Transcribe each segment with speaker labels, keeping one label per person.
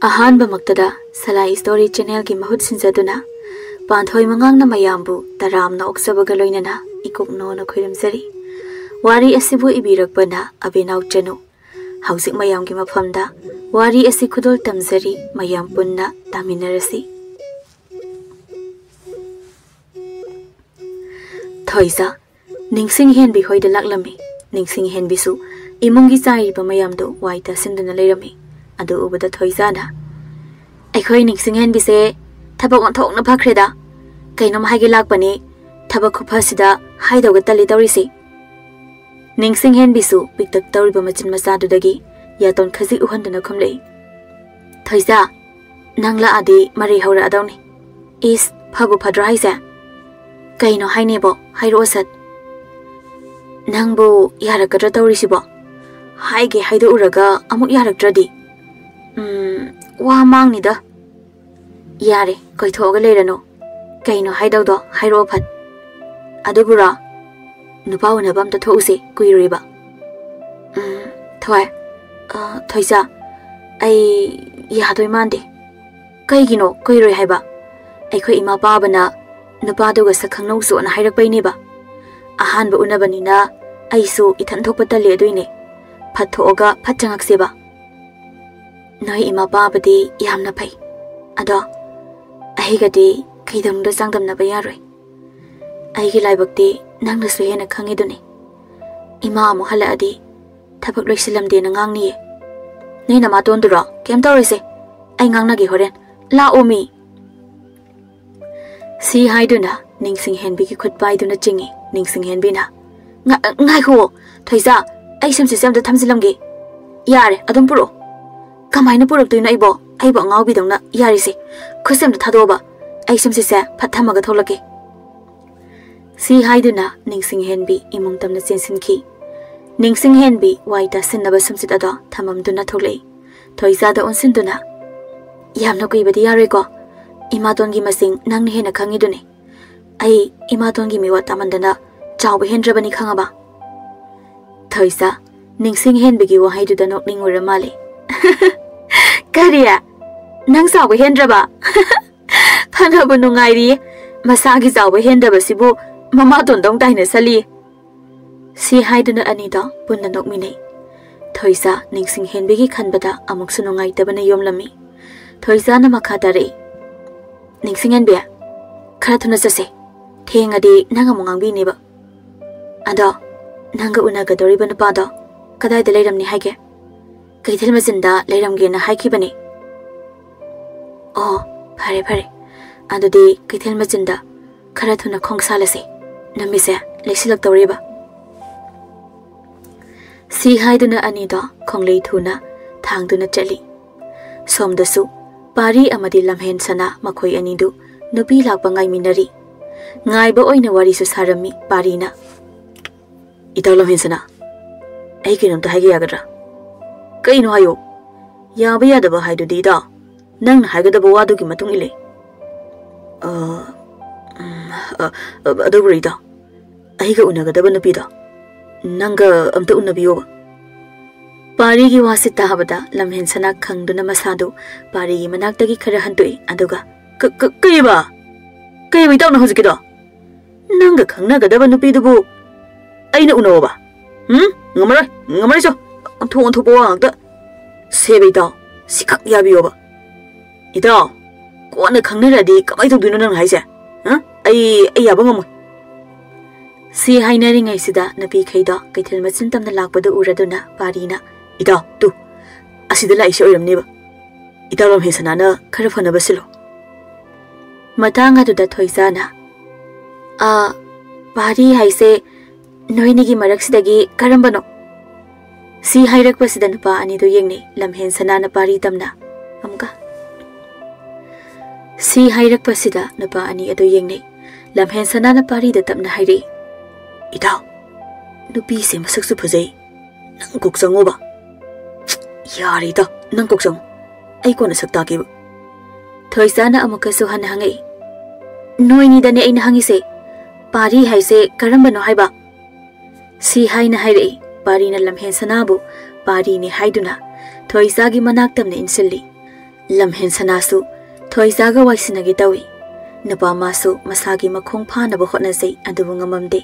Speaker 1: Ahanba maktada Salai Story Channel ki mahut sinjaduna Panthoi Mangang na mayambu taram na oksabaga loinana ikukno na khuyrimjari wari asibu ibirakbana Abenao chanu hausik mayam ki mafamda wari asi khudol tamjari mayam punna taminarasi Thoisa Ningshing Henbi hoida laklami Ningshing Henbi su imungi chaiba mayamdo waita sinduna leirami adu ubada Thoisa na Akhoi Ningshing Henbi se thabak onthok na phakreda kainom haige lakpani thabak khupasida haidawga tali tawrisi Ningshing Henbi su piktak tawriba machin masadudagi yaton khaji uhandana khumlei Thoisa nangla adi mari haura adawni is phabu phadra haisa kaino hainebo hairo sat nangbu yarakadra tawrisibo haige haido uraga amuk yarakdradi wa mangni da yare koi thoga leirano kaino haidawdo hairo phat adubura nupauna bam ta those kuiriba Thoisa ai yadoi mande kaigino koiroi haiba aikhoi ima babana nupaduga sakhangno so na hairak paineba ahanba unabanina aisu ithan thokpa tale doine phathoga phatchangak seba noi ima babadi yamna pai ado ahigadi kaidamda sangdamna bayaroi aigi laibakti nangna su hena khangiduni ima amu hala adi thabak loisilamde na ngangni nei nama tondura kem tawrise ai ngangna gi horen la omi si haiduna Ningshing Henbi ki khutpai duna chingi Ningshing Henbi na ngai kho Thoisa ai sem da thamsilamge yare adum puro kamaina purok tuina aibo ngaubi dongna yarise khusem da thadoba ai sem se phathamaga tholake si haiduna Ningshing Henbi imung tamna chensinki Ningshing Henbi waita sinnaba samsit ada thamamduna tholei Thoisa da onsinduna yamna kuibadi yare ko imatongi masing nangni hena khangidune ai imatongi miwa tamandana chawba hendrabani khangaba Thoisa Ningshing Henbi gi wahaidu da nokning ura male Kariya nang sawba hendraba phanabu nungairi masagi sawba hendraba sibu mama tondong taina sali si haiduna anida punna nokminei Thoisa Ningshing Henbi gi khanbada amuk sunungai tabana yomlami Thoisa na makhatare Ningshing Henbi khara thuna jase thengadi nanga mongang neba ado nanga unaga doriba napa kadai da leiramni haige kaithil masinda leiramge na haikibani oh phare adudi kaithil masinda khara thuna khongsalase namise leisilak tawriba si haiduna anida khonglei thuna thangduna chali somdasu pari amadi lamhen sana makhoi anidu nupi lakpa ngai minari ngaiba oina wari su sarami parina itaw lamhen sana ai kinam ta haige yagadra kaino hayo yaba yadaba haidudi da nang haigadaba wadu ki matung ile adubri da aiga unagadaba nupi da nanga amta unabiyo pari gi wasita habada lamhen sana khangduna masadu pari gi manaktagi khara hantoi aduga kaiba itaw na hojikida nanga khangnagadaba nupi dubu aina unawa ngamara so onthong bo angda sebe itaw sikak yabiyo ba itaw kona khangnaradi kamai tawduino nang haise ai yaba ngam si hainari ngai sida napi khaida kaithil machin tamna lakpadu uraduna parina itaw tu asida laise oiramni ba itaw lam hesana na khara phana basilo matanga du da Thoisa na pari haise noini gi maraksidagi karambano si hairak pasida nupa ani do yengne lamhen sana na pari tamna amka si hairak pasida nupa ani ado yengne lamhen sana na pari da tamna haire itaw nupi se masaksu phajai nang koksango ba yari da nang koksang ai kona sakta ke Thoisa na amuka su han hangai noini da ne aina hangise pari haise karambano haiba si haina haire pari na lamhen sanabu pari ni haiduna Thoisa gi manaktamne insilli lamhen sanasu thoisaga waisinagi tawi napa masu masagi makhong phanaba hotnasei adubu ngamamde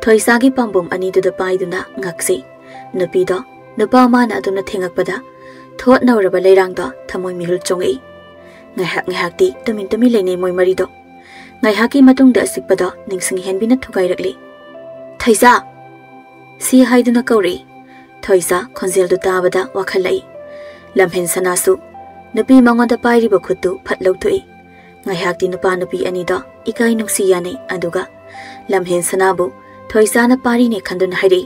Speaker 1: thoisagi pambom ani du da paiduna ngaksi napi do napa mana aduna thengakpada thot nawraba leirang do thamoi mihul chongai ngahak ti tumi lene moi mari do ngahaki matung da sikpada Ningshing Henbi na thugai rakli thaisa si haiduna kauri thoisa khonjel du tabada wakhalai lamhen sanasu napi mangoda pairi ba khutu phatlau thui ngahak ti nupa napi ani do ikai nungsi yani aduga lamhen sanabu thoisa na pari ne khandun hairi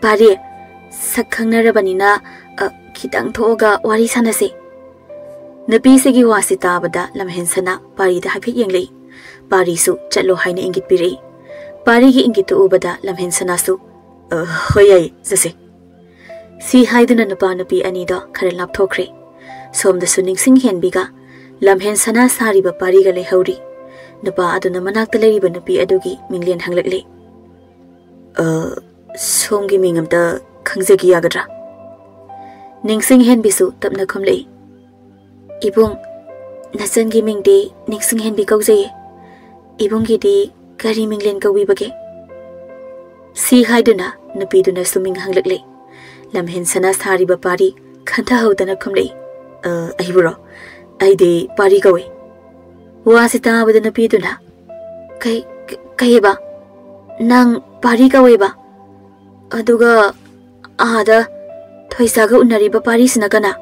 Speaker 1: pari sakhangna rabanina khitang thoga wari sanase napi segi wasi tabada lamhen sana pari da haphit yenglei pari su chalo haina ingit piri pari gi ingit ubada lamhen sana su hoyai jase si haiduna nupa napi ani do khare lap thokre somda su Ningshing Henbi ga lamhen sana sari ba pari ga lehauri nupa aduna manak ta leri ba napi adugi minglen hanglakle somgi mingamta khangjegi yagadra Ningshing Henbi su tapna khomlei ibung nasan gi mingde Ningshing Henbi kaujai ibung gi di gari minglen kawi bage si haiduna napi duna suming hanglakle lamhen sana sari ba pari khantha hodana khomlei ahiburo aide pari kawi wasita bada napi duna kai ba nang pari kawi ba aduga ada thoisaga unari ba pari sina kana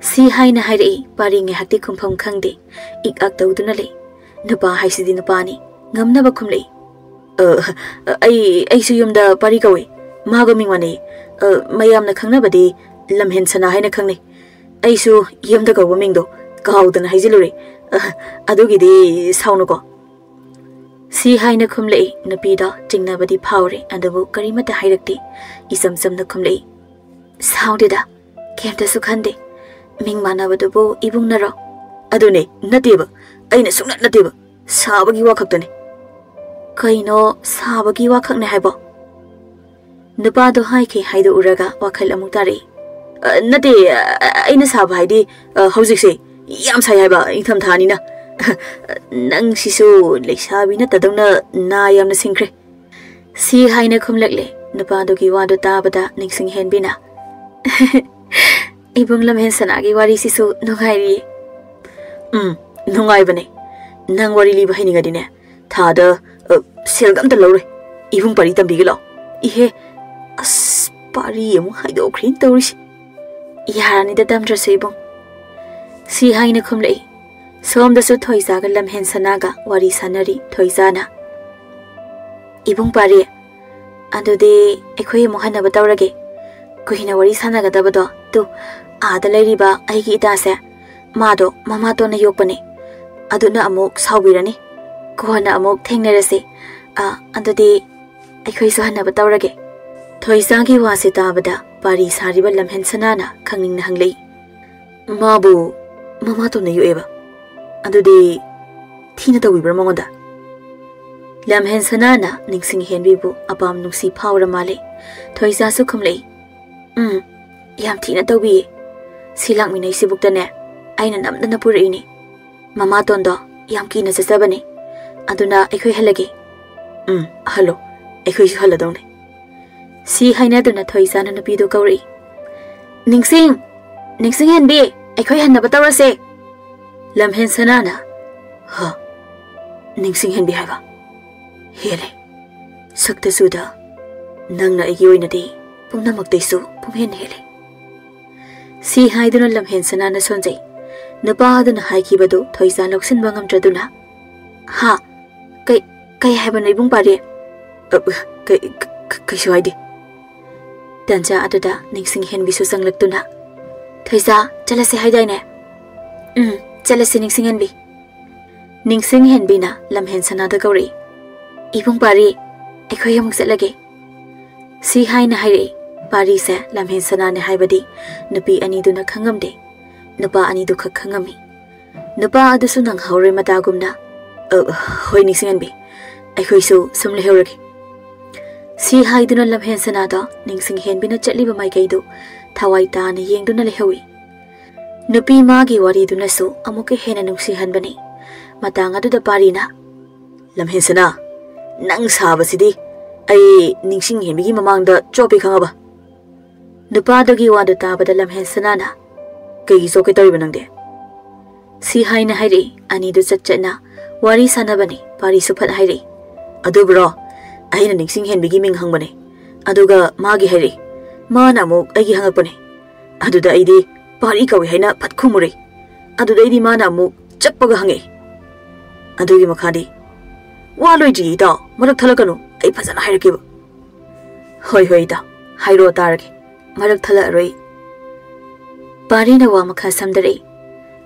Speaker 1: si haina hairei pari nge hakti khumpham khangde ik ak tawduna le nupa haisidi nupa ni ngamna ba khumlei ai su yumda pari kawi maga mingwane mayamna khangna badi lamhen sana haina khangne ai su yumda ka wamingdo kaudana haijilure adugi di saunu ko si haina khumlei napi da chingna badi phawre adabu karimata hairakti isam samna khumlei saudi da kemta su khande ming manabadu bo ibung naro adune nateba aina sungna nateba sabagi wa khaktane kaino sabagi wa khakne haibo nupa do hai ke haido uraga wakhal amuk tare nate aina sab haidi hojik se yam sai haiba intham thani na nang sisu leisabi na tadongna na yamna singkre si haina khumlakle nupa do gi wadu tabada Ningshing Henbi na ibung lamhen sana gi wari sisu nungairi nungai bane nang wari li bahini ngadine thada selgam ta lore ibung pari tambi gelo ihe as pari emu haido khrin tawris yarani da damdra sebung si haina khumlei somda su thoisa ga lamhen sana ga wari sanari thoisa na ibung pari adude ekhoi mohana batawrage kuhina wari sana ga dabado tu ada leiriba aigi ita se mado mama to na yokpane aduna amuk sawbirani kohana amuk thengnarase adude ekhoi su hana batawrage thoisa gi wase tabada pari sariba lamhen sana na khangning na hanglei mabu mama to na yoeba adude thina tawibra mongoda lamhen sana na Ningshing Henbi bu apam nungsi phawra male thoisa su khumlei yam thina tawbi silak minai sibuktane aina namdana puraini mama tondo yam kina sasabane aduna ekhoi halage hello ekhoi su haladone si haina duna thoisa na napi do kauri Ningshing Henbi ekhoi hanna batawrase lamhen sana na ha Ningshing Henbi haiba hele sakta suda nangna egi oina de pumnamak teisu pumhen hele si haiduna lamhen sana na sonjai nupa aduna haikibadu thoisa loksin bangam traduna ha kai haibana ibung pare kai su haide tanja adada Ningshing Henbi su sanglaktuna thoisa chalase haidaine chalase Ningshing Henbi Ningshing Henbi na lamhen sana da kauri ibung pare ekhoi amuk chatlage si haina haire pari se lamhen sana ne haibadi nupi ani duna khangamde nupa ani du khak khangami nupa adu su nang haure mata gumna hoi Ningshing Henbi ekhoi su sumle heurage Si haiduna lamhen sanada Ningshing Henbi na chatliba maikaidu thawai tana yengduna lehawi. Nupi magi wari duna su amuke hena nungsi hanbani. Matang aduda parina. Lamhen sana nang sabasidi ay Ningshing Henbi gi mamangda chopi khangaba. Nupadogi wadu tabada lamhen sanana kay so kitariba nangde. Si haina hairi ani du chatchana wari sanabani pari sufat hairi. Adu bro aina Ningshing Henbi gi ming hangbani. Aduga magi hairi mana amuk aigi hangapani. Aduda aidi pari kawi haina patkhumuri. Aduda aidi mana amuk chappaga hange. Adugi makhadi waloi ji da marak thalakanu ai phajana hairakiba. Hoi da hairo taragi marak thala roi. Pari na wa makha samdare.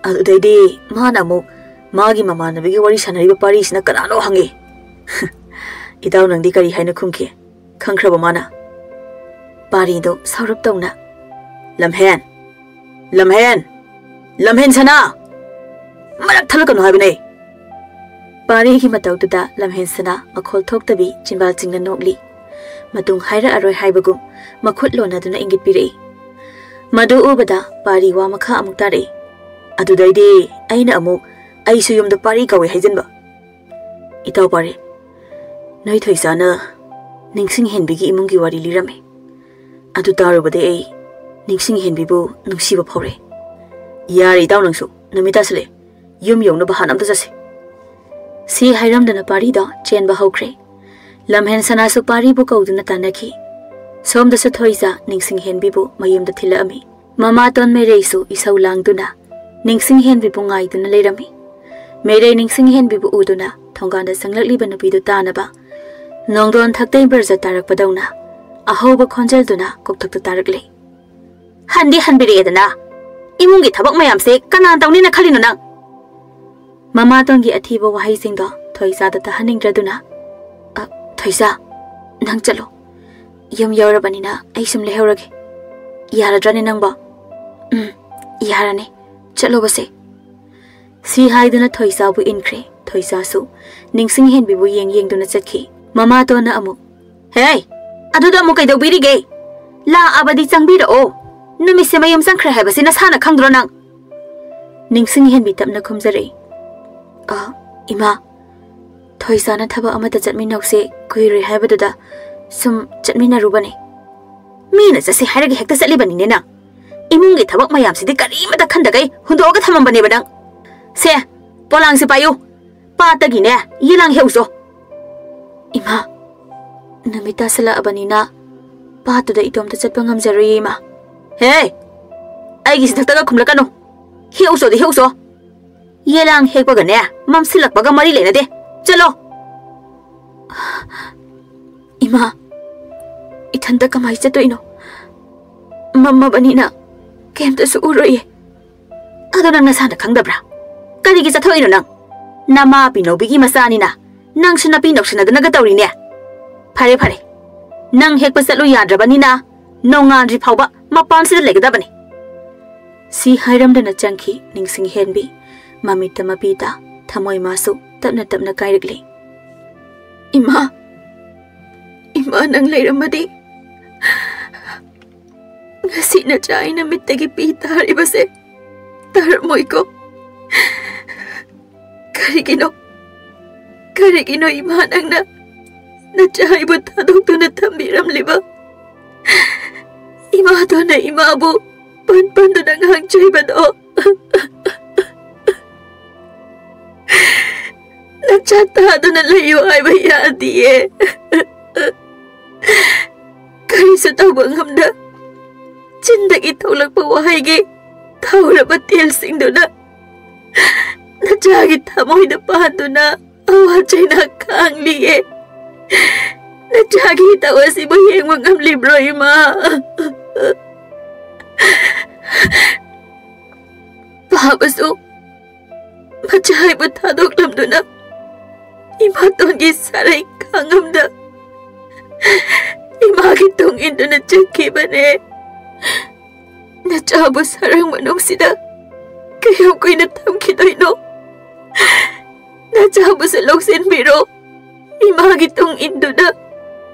Speaker 1: Adudaidi mana amuk magi mamanabigi wari sanariba pari sina kanano hange. Idaw nangdi kari haina khumki khangkraba mana. Pari do saurap tawna. Lamhen sana marak thalakanu haibane. Pari ki matau tuda lamhen sana makhol thoktabi chimbal chingna nokli. Matung haira aroi haibagum makhut lona duna ingit pirei. Madu ubada pari wa makha amuk tare. Adudaidi aina amuk aisu yumda pari kawi haijanba. Itaw pari noi thoisana Ningshing Henbi gi imungi wari lirame. Adu tarubade ai Ningshing Henbi bu nungsiba phore. Yari itaw nangsu namita sale yum yongna bahan amta jase. Si hairamdana pari da chenba hokre. Lamhen sana su pari bu kauduna tanaki. Somda sa thoisa Ningshing Henbi bu mayumda thila ami. Mama ton me reisu isau langduna Ningshing Henbi bu ngai duna leirami. Mere Ningshing Henbi bu uduna thonganda sanglakli banapi du tanaba. Nongdon thaktai berja tarak padawna. Ahaw khonjal duna kokthakta tarakle. Handi hanbiri edana. Imungi thabak mayam se kanan tawni na khalino nang. Mama tongi athiba wahai singdo thoisa da tahaning draduna. Thoisa nang chalo. Yum yaurabanina ai sum lehaurage. Yaradrani nang ba. Yarane chalo base. Si haiduna thoisa bu inkre. Thoisa su Ningshing Henbi bu yeng duna chatki. Mama to na amuk. Hey! Aduda mo kay daw birige. La abadi changbira o. Numise mayam sangkhra habasi na sana khangdro nang. Ningshing Henbi tapna khumjare. Ima. Thoisa na thaba amata chatminokse kuiri habaduda sum chatmina rubani. Mina jase harage hekta chatlibani ne nang. Imungi thabak mayam sidi karimata khandagai hundoga thamambane badang. Se polang se payu. Patagi ne yilang heuso. Ima, namita sala abanina, patuda itom ta chatpa ngamjari ima. Hey, aigi sidaktaga khumlakano. Heuso de heuso. Yelang hekpaga ne, mamsilakpaga mari lena de. Chalo. Ima, ithanta kamai chatoino. Mamma banina, kemta su uroi. Ado nang nasana khangdabra. Karigi chathoino nang. Nama pinobigi masani na. Nang sinapi noksina na nagatawri niya. Pare. Nang hekpa salu yadrabani na. Nongan ripawba mapan sila legadabani. Si hairamda na changki Ningshing Henbi. Mamita mapita. Thamoy masu. Tapna kairigli. Ima nang layramadi. Ngasi na chay na mitagi pita haribase. Taramoy ko. Karigino imanang na chay bu tadok to na tambiram liba. Ima to na imabu pan to nang hang chay ba do. Nachata to na layo ay bayadi eh. Kari sa tawang hamda cindak itawag pawahay gi tawla batil sing do na. Nachagit tamoy na pahan do na awa chay na kaangli eh. Nachagit awa si bayeng wangam libro ima. Pahabaso machay batadok lam do na imaton gisaray kangam da. Imagitong indo na chaki ba ne. Nachabo sarang manong sida kaya ko'y natamkidoy no. Nachabo sa loksen biro imagitong indo na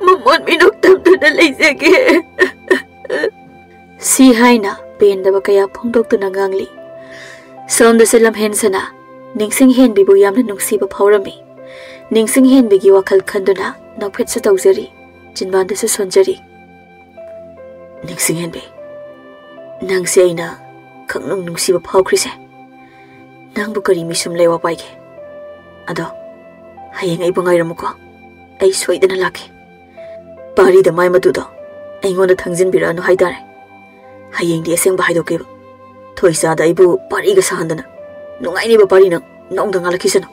Speaker 1: Mamon minok tamduna leizage. Si haina pendaba kaya phongdoktuna ngangli. Somda se lamhen sana Ningshing Henbi bu yamna nungsiba phawrami. Ningshing Henbi gi wakhal khanduna nokphet sa tawjari jinbanda sa sonjari. Ningshing Henbi nangse aina khangnung nungsiba phawkhrise. Nangbu kari misum lewa paige. Ado hayeng ai bangai ramuko ai soidana lake. Pari da mai matudo ai ngonda thangjin bira no haidare. Hayeng di aseng ba haidoke. Thoisa da ibu pari ga sahandana. Nungai ni ba pari nang nongda ngalakisano.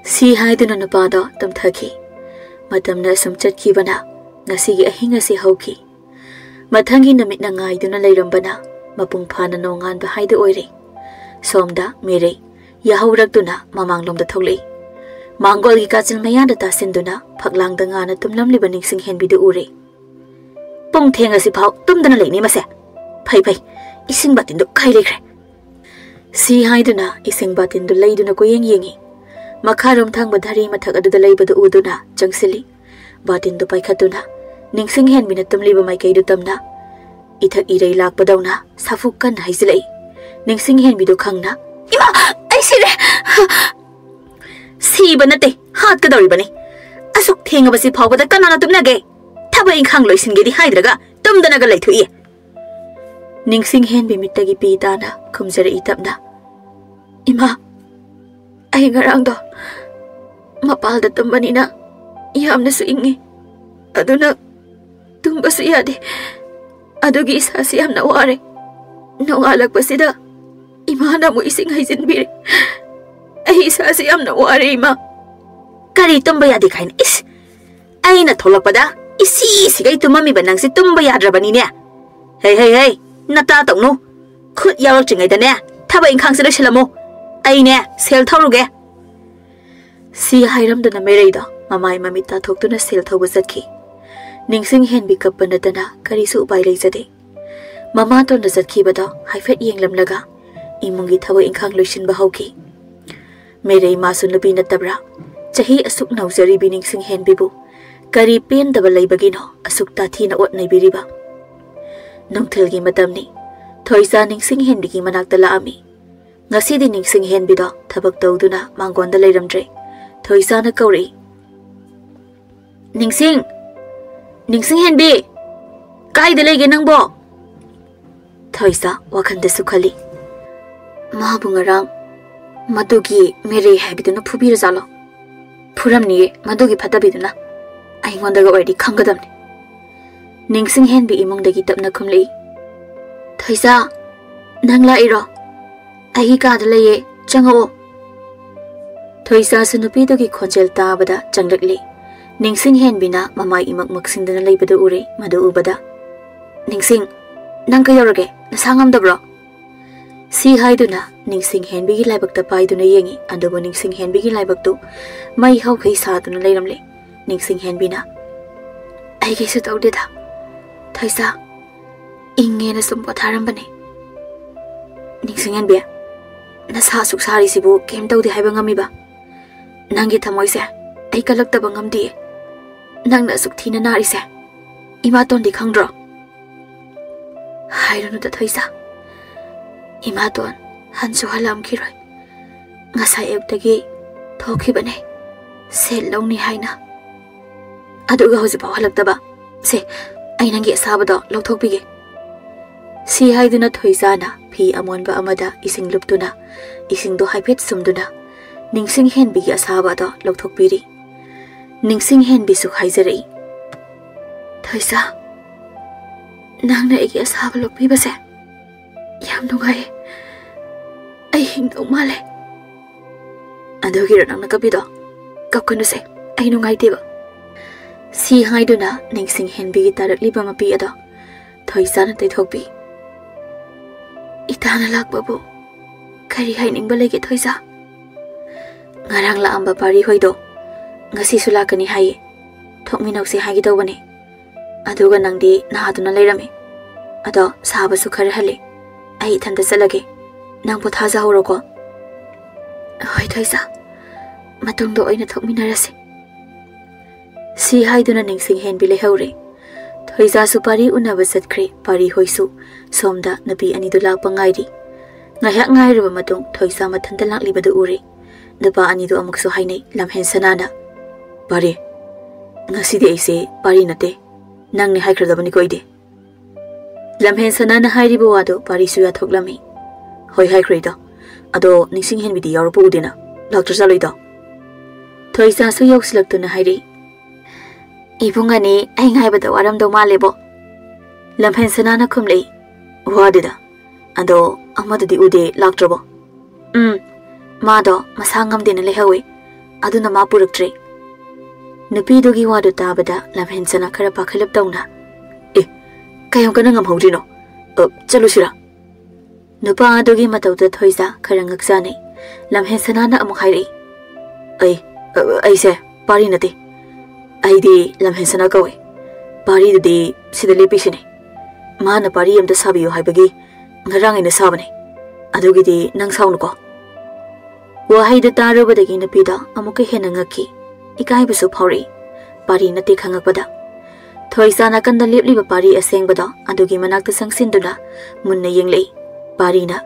Speaker 1: Si haiduna na pada tamthaki. Matamna sum chatki bana ngasi gi ahinga si hauki. Mathangi namit na ngai duna leirambana mapung phana nongan ba haida oire. Somda mere yahaurakduna mamanglomda tholei. Mangol gi kachil mayanda ta sinduna phaklang da ngana tumlamli ba Ningshing Henbi de ure. Pong thenga si phau tumdana leini mase. Phai phai ising batin do khai lekre. Si haiduna ising batin do leiduna ko yengi. Makharom thang badhari mathak adu da leibadu uduna changsili. Batin do paikhatuna Ningshing Henbi na tumli ba mai kai du tamna. Ithak irei lak padawna safuk kan haisilai. Ningshing Henbi do khangna ima ai sire. Si banate hat ka dori bani. Asuk thenga basi phawbada kanana tumnage. Thabai khang loisinge di haidraga tumdana ga leithui. Ningshing Henbi mitagi pitana khumjara itapna. Ima ai ngarang do mapalda tumbanina yamna su ingi. Aduna tumbasu yade. Adugi isasi yamna ware. Nongalak basida imana mo ising haijinbire. Ai isasi yamna ware ima. Kari tumba yade kain is. Ai na tholakpada isi sigai tumami banang si tumba yadrabani ne. Hey nata tongno khut yawak chingai da ne thaba inkhang sila silamo. Ai ne sel thoruge. Si hairamdana mereida mamai mamita thoktuna sel thobu zakhi. Ningshing Henbi kappanadana karisu upai leijade. Mama ton da zakhi bada haifet yenglamlaga imungi thaba inkhang loisin bahauki. Merei masu nubi natabra chahi asuk naujari bi Ningshing Henbi bu kari pen daba leibagino asuk tathi na ot naibiriba. Nongthilgi matamni thoisa Ningshing Henbi gi manakta laami. Ngasidi Ningshing Henbi do thabak tawduna manggonda leiramdre. Thoisa na kauri. Ningshing Henbi kaida lege nangbo. Thoisa wakhanda sukhali. Mabu ngarang madugi mere habiduna phubira jalo. Phuramni madugi phatabiduna ai ngondaga oidi khangadamni. Ningshing Henbi imungdagi tapna khumlei. Thoisa nangla iro ai ka da leye chango. Thoisa sunupidogi khonjel tabada changlakli. Ningshing Henbi na mamai imak maksindana leibadu ure madu ubada. Ningshing nang kayorage nasangam dabro. Si haiduna Ningshing Henbi gi laibak ta paiduna yengi andugo Ningshing Henbi gi laibak tu mai hau khai saduna leiramle. Ningshing Henbi na ai ge su tawdeda. Thoisa inge na sum patharambane. Ningshing Henbi na sa suksari sibu kem tawdi haiba ngamiba. Nangi thamoise ai kalaktaba ngamdi. Nang na sukthina narise ima ton di khangdro. Hairunu da Thoisa ima ton hansu halam khiroi. Ngasai eutagi thokibane sel longni haina. Aduga hoji paw halaktaba se ai nangi asabado lokthokpige. Si haiduna Thoisa na phi amonba amada ising luptuna ising do haipet sumduna Ningshing Henbi gi asabado lokthokpiri. Ningshing Henbi su haizarei. Thoisa nangna egi asaba lokpi base yam nungai ai hingdau male. Adogi nangna kapido kapkanu se ai nungai teba. Si haiduna Ningshing Henbi gi tarakli ba mapi ado Thoisa na taithokpi. Itana lakbabu kari hainingba lege Thoisa. Ngarang laamba pari hoido ngasi sulakani haye thokminok se hagi tawbane. Aduga nangdi nahaduna leirame. Ado saba su khar hale ai thanda salage nang po thaja horoko. Hoi Thoisa matungdo oina thokminarase. Si haiduna Ningshing Henbi lehaure. Thoisa su pari unaba satkre pari hoisu somda napi anidu lakpa ngairi. Ngayak ngairaba matung thoisa mathanta laklibadu uri. Napa anidu amuksu hainai lamhen sanana. Pari, ngasidi aise pari nate. Nangni haikradabani koide. Lamhen sanana hairiba wado pari suya thoklami. Hoi haikrida. Ado Ningshing Henbi di yaurapu udina. Doctor Saloida. Thoisa su yauksilaktuna hairi. Ibungani ay ngaibada waramdo malebo. Lamhen sanana kumlei. Wadida. Ado amadadi ude laktrabo. Mado masangam dina lehawe. Aduna mapuraktre. Nupidugi wadu tabada lamhen sana kara pakhalap dauna. Kayong kanang amhawrino. Chalusira. Nupa adugi matawda thoisa karangaksani. Lamhen sanana amuk hairi. Ay se pari nati. Ay di lamhen sana kawe. Pari di sidali pisine. Mana pari amda sabiyo haibagi. Ngarang ina sabane. Adugi di nang saunu ko. Wahai da tarabadagi napida amuka henangaki. Ikai basu phawri. Pari nati khangakpada. Thoisa nakanda lepliba pari asengbada adugi manakta sangsinduna munna yenglei. Pari na.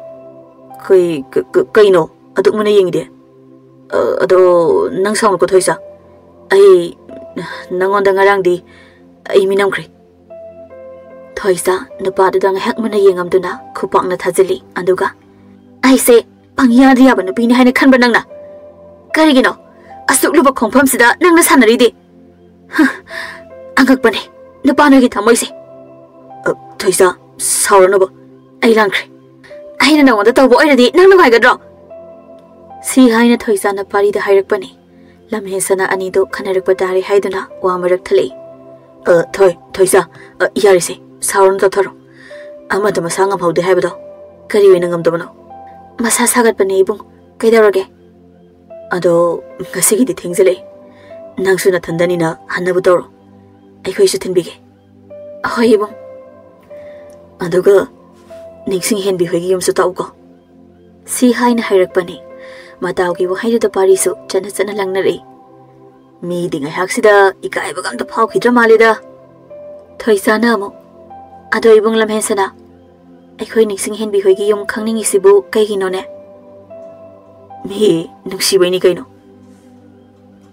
Speaker 1: Kaino aduk munna yengide. Ado nang saunu ko thoisa. Ay nangonda ngarang di ay minamkre. Thoisa nupada ngahak muna yengamduna khupakna thajali aduga. Ay se pangyari yaba nupini haina khanba nangna. Karigino asukluba khongphamsida nangna sanaride. Angakpane nupanogi thamoise. Thoisa sauranoba ay langkre. Aina nangonda tawbo oiradi nang nungaigadro. Si haina thoisa na parida hairakpane. Lamhen sana anido khanarakpa dare haiduna wamarak thalei. Thoisa yarise. Sauron Totoro. Amada masangam haude haibado. Kari winangam dabano. Masa sagat pani ibung. Kaidarage. Ado ngasigi di thingzale. Nangsu na thandani na hanabu toro. Aikoi su thinbige. Hoi ibung. Aduga Ningshing Henbi hoigi yumsu tauko. Si haina hairak pani. Mataugi wahaidu da parisu chana langnare. Mi dingai haksida ikaibagam da phau khidra malida. Thoisa na mo. Ado ibung lamhen sana. Aikoi Ningshing Henbi hoigi yum khangning isibu kaigino ne. Mi nuksibai ni kaino.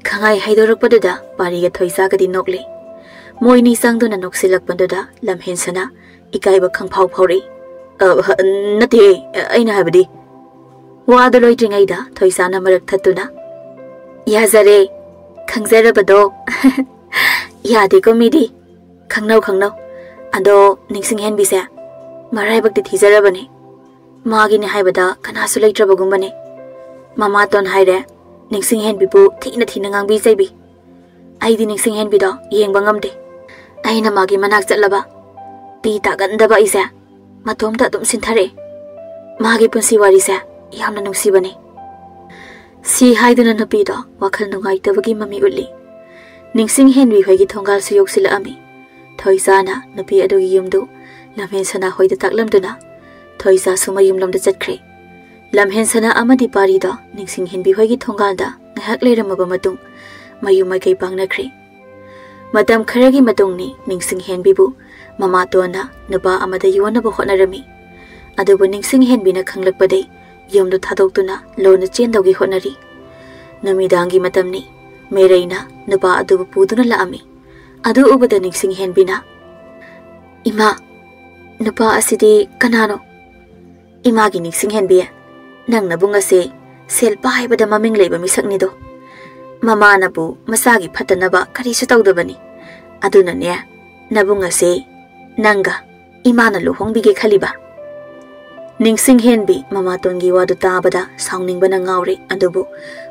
Speaker 1: Khangai haidorakpaduda pariga thoisa gadi nokle. Moini sangduna noksilakpanduda lamhen sana ikaiba khangphau phawri. Nate aina habadi. Wada loitringaida thoisa na marak thatuna. Yazare khangzarabado. Yade ko midi. Khangnau. Ado Ningshing Henbi se maraibak di thizarabane. Magi ne haibada kanasu leitrabagumbane. Mama ton haire Ningshing Henbi bu thina ngangbি jaibi. Aidi Ningshing Henbi do yengba ngamde. Aina magi manak chatlaba. Pi tagandaba ise matomda dum sinthare. Magi punsi wari se yamna nungsibane. Si haiduna napi do wakhal nungaitabagi mami ulli. Ningshing Henbi hoigi thongal su yoksila ami. Thoisa na napi adugi yumdu lamhen sana hoida taklamduna Thoisa suma yumlamda chatkre. Lamhen sana amadi pari do Ningshing Henbi hoigi thongalda ngahak leiramaba matung mayumai kai pangnakre. Matam kharagi matungni Ningshing Henbi bu mama tona naba amada yuanaba hotnarami. Adubu Ningshing Henbi na khanglakpadai yumdu thadoktuna lona chendawgi hotnari. Namidangi matamni mereina naba adubu puduna laami. Adu ubada Ningshing Henbi na. Ima, nupa asidi kanano. Imagi Ningshing Henbi nang nabunga se selpa haibada maming leiba misak nido. Mama nabu masagi phatanaba karisu tawdabani. Aduna ne nabunga se nanga imana luhongbige khaliba. Ningshing Henbi mama tongi wadu tabada sauningba ngaure adubu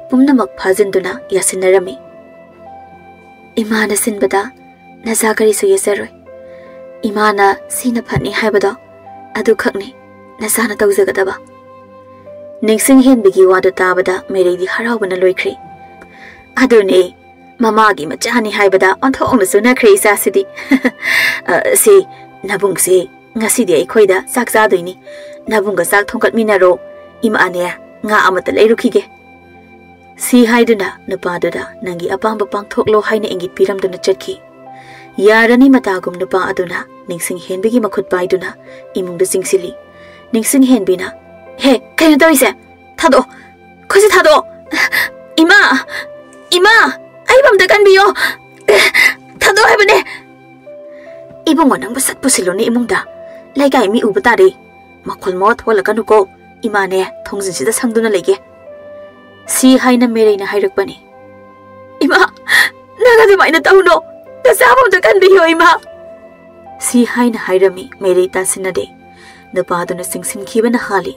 Speaker 1: pumnamak phajinduna yasinarami. Imana sinbada nazakari su yesaroi. Imana sina phatni haibada adu khakni nazana tawzagadaba. Ningshing Henbi gi wadu tabada meredi haraubana loikre. Adune mamagi machani haibada onthongna sunakre isasidi. Si nabung se ngasidi aikhoida saksa doini. Nabunga sak thongkat minaro ima ane nga amata leirukige. Si haiduna nupaduda nangi apamba pangthoklo haina ingit piramduna chatki. Yarani matagum nupa aduna Ningshing Henbi gi makhut paiduna imungda singsili. Ningshing Henbi na he kaina tawise thado khosi thado ima ai bamda kanbiyo thado haibane ibungo nang basat pusilone imungda laigai mi ubata re makhol mot wala kanuko imane thongjin sida sangduna lege si haina mereina hairakpani ima naga de maina tauno da sabamda kanbiyo ima si haina hairami merei tasinade napa aduna singsing khibana hali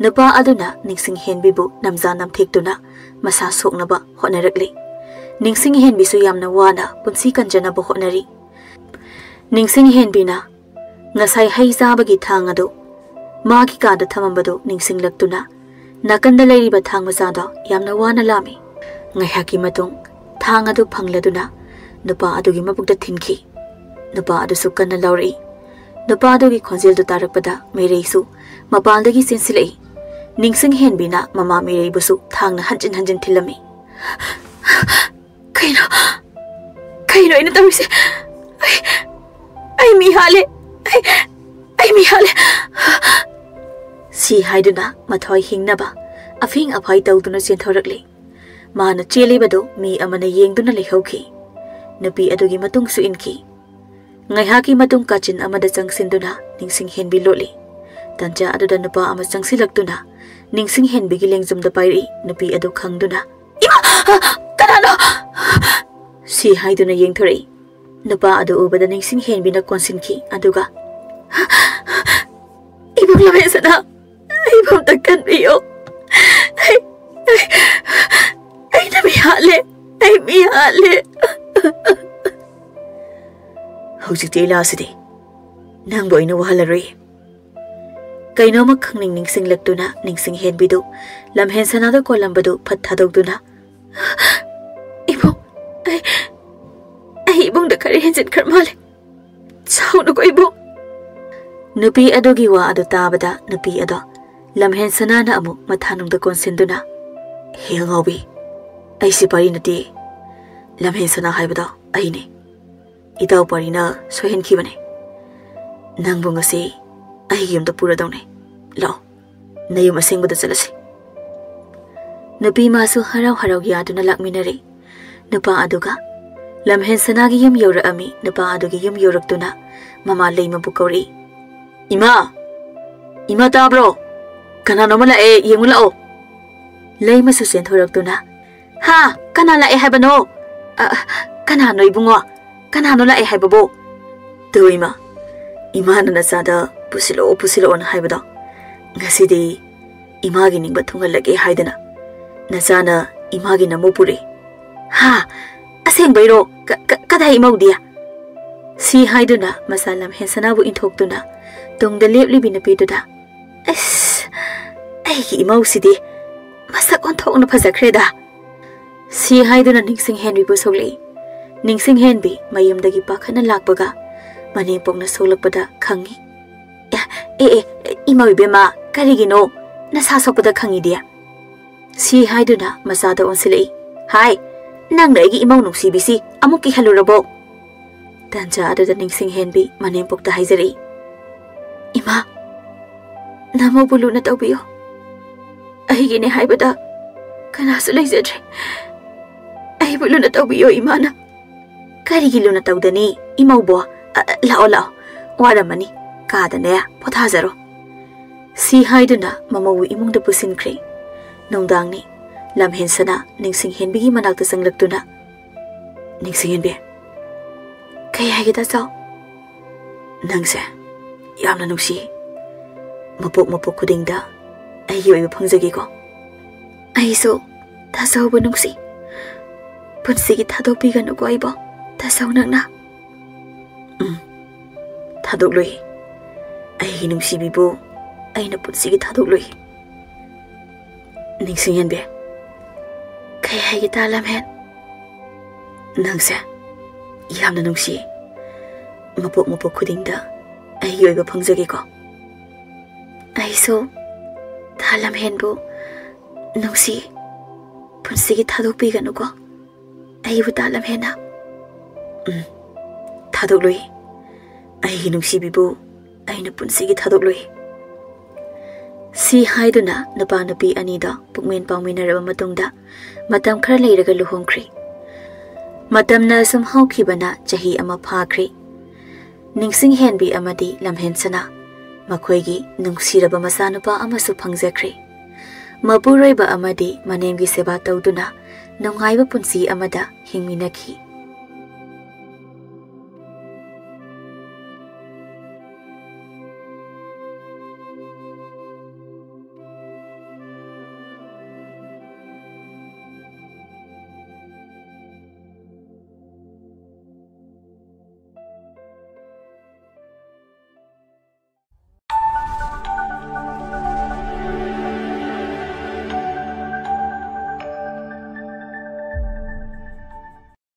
Speaker 1: napa aduna Ningshing Henbi bu namza namthekduna masa soknaba honarakle Ningshing Henbi su yamna wana punsi kanjana bu honari Ningshing Henbi na ngasai haizaba gi thang ado magi ka da thamambado Ningshing laktuna nakanda leiriba thang mazada yamna wana lami ngaihaki matung thang ado phangladuna napa adugi mabukda thinki napa adu su kanna lauri napa adugi khonjel du tarakpada merei su mapaldagi sensilei Ningshing Henbi na mama merei busu thangna hanjin thilami kaino ina tamise ai mi hale si haiduna mathoi hingnaba afing aphai tawduna chenthorакle mana chelibado mi amana yengduna lehauki napi adugi matung su inki ngaihaki matung kachin amada changsinduna Ningshing Henbi loli tanja aduda nupa ama changsilaktuna Ningshing Henbi gi lengjumda pairi napi adu khangduna ima kanano si haiduna yengthorei nupa adu ubada Ningshing Henbi na konsinki aduga ibang lamesana ibang takkan biyo ay na mi hale hojikti ilasidi nang boy na wahalaroi kaino makhangning Ningshing laktuna Ningshing Henbi do lamhen sanada kolambado phathadogduna ibong ay ibong da kari henjin karmale chawno ko ibong nupi adogi wa ado tabada nupi ado lamhen sanana amu mathanung da konsinduna helgobi ai si pari nati lamhen sana haibada ai ne itaw pari na sohen khibane nangbu ngasi ai yum da pura dawne lo nayum asengbu da chalasi nupi masu harau yaduna lakminare nupa aduga lamhen sanagi yum yora ami nupa adugi yum yoraktuna mama leima bukori ima tabro kanano mala e yemula o leima su senthoraktuna ha kanala e haibano kanano ibungo kanano la e haibabo tuima imana na sada pusilo on haibado ngasidi imagi ningba thungalage haidana nasana imagi namupuri ha aseng bairo kadai maudia si haiduna masalam hensanabu inthokduna tungda lepli binapiduda ai imau sidi masak onthokna phajakreda si haiduna Ningshing Henbi bu sogli Ningshing Henbi mayumdagi pakhana lakbaga mane pokna solakpada khangi imau bema karigino nasa sokpada khangi dia si haiduna masada onsilei hai nang naigi imau nungsibisi amuki halurabo tanja adada Ningshing Henbi mane pokta haizari ima namo bulu na tawbiyo ahigine haibada kanasu leijadre ai bulu na tawbiyo imana karigilo na tawdani imau bo lao waramani kadane pothazaro si haiduna mamawu imungda pusinkre nongdangni lamhen sana Ningshing Henbi gi manakta sanglaktuna Ningshing Henbi kay haigida saw nangse yamna nungsi mapok kudingda ay yoy pangjagi ko ay so tasaw ba nungsi punsigi thadokbigan ko ay ba tasaw nang na thadokloy ay nungsi bibo ay na punsigi thadokloy Ningshing Henbi kay haigida lamhen nangse yamna nungsi mapok kudingda ay yoy ba pangjagi ko ay so thalam henbu nungsi ꯄꯨꯟꯁꯤꯒꯤ ꯊꯥꯗꯣꯛꯄꯤꯒꯅꯨꯀꯣ ꯑꯩꯕꯨ ꯇꯥꯂꯝꯍꯦꯟꯅ ꯊꯥꯗꯣꯛꯂꯣꯏ ꯑꯩꯒꯤ ꯅꯨꯡꯁꯤꯕꯤꯕꯨ ꯑꯩꯅ ꯄꯨꯟꯁꯤꯒꯤ ꯊꯥꯗꯣꯛꯂꯣꯏ ꯁꯤ ꯍꯥꯏꯗꯨꯅ ꯅꯨꯄꯥ ꯅꯨꯄꯤ ꯑꯅꯤꯗꯣ ꯄꯨꯛꯃꯦꯟ ꯄꯥꯎꯃꯤꯟꯅꯔꯕ ꯃꯇꯨꯡꯗ ꯃꯇꯝ ꯈꯔ ꯂꯩꯔꯒ ꯂꯨꯍꯣꯡꯈ꯭ꯔꯦ ꯃꯇꯝꯅ ꯁꯨꯝ ꯍꯧꯈꯤꯕꯅ ꯆꯍꯤ ꯑꯃ ꯐꯥꯈ꯭ꯔꯦ ꯅꯤꯡꯁꯤꯡ ꯍꯦꯟꯕꯤ ꯑꯃꯗꯤ ꯂꯝꯍꯦꯟꯁꯅ ꯃꯈꯣꯏꯒꯤ ꯅꯨꯡꯁꯤꯔꯕ ꯃꯆꯥꯅꯨꯄꯥ ꯑꯃꯁꯨ ꯐꯪꯖꯈ꯭ꯔꯦ ꯃꯄꯨꯔꯣꯏꯕ ꯑꯃꯗꯤ ꯃꯅꯦꯝꯒꯤ ꯁꯦꯕꯥ ꯇꯧꯗꯨꯅ ꯅꯨꯡꯉꯥꯏꯕ ꯄꯨꯟꯁꯤ ꯑꯃꯗ ꯍꯤꯡꯃꯤꯟꯅꯈꯤ